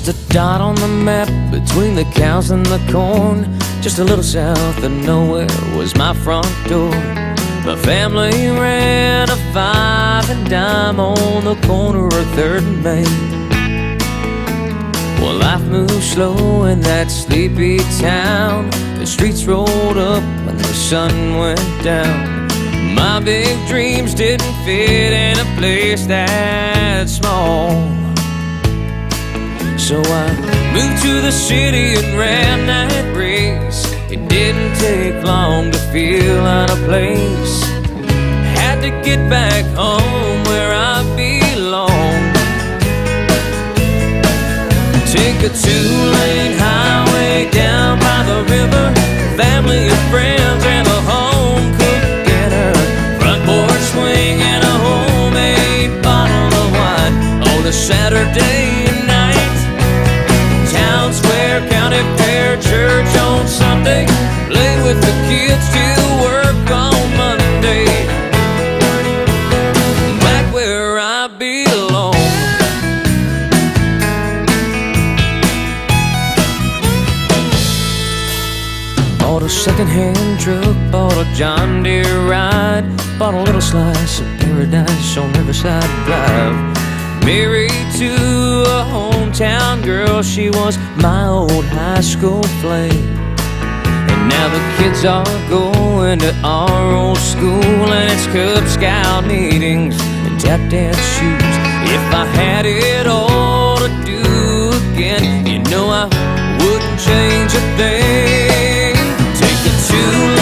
a dot on the map between the cows and the corn. Just a little south of nowhere was my front door. My family ran a 5 and dime on the corner of 3rd and Main. Well, life moved slow in that sleepy town. The streets rolled up when the sun went down. My big dreams didn't fit in a place that small. So I moved to the city and ran that race. It didn't take long to feel out of place. Had to get back home where I belong. Take a 2-lane highway down by the river. Family and friends and a home-cooked dinner. Front porch swing and a homemade bottle of wine on a Saturday night. Town square, county fair, church on Sunday. Play with the kids till work on Monday. Back where I belong. Bought a second-hand truck, bought a John Deere ride. Bought a little slice of paradise on Riverside Drive. Married to a hometown girl, she was my old high school flame. And now the kids are going to our old school, and it's Cub Scout meetings and tap dance shoes. If I had it all to do again, you know I wouldn't change a thing. Take a 2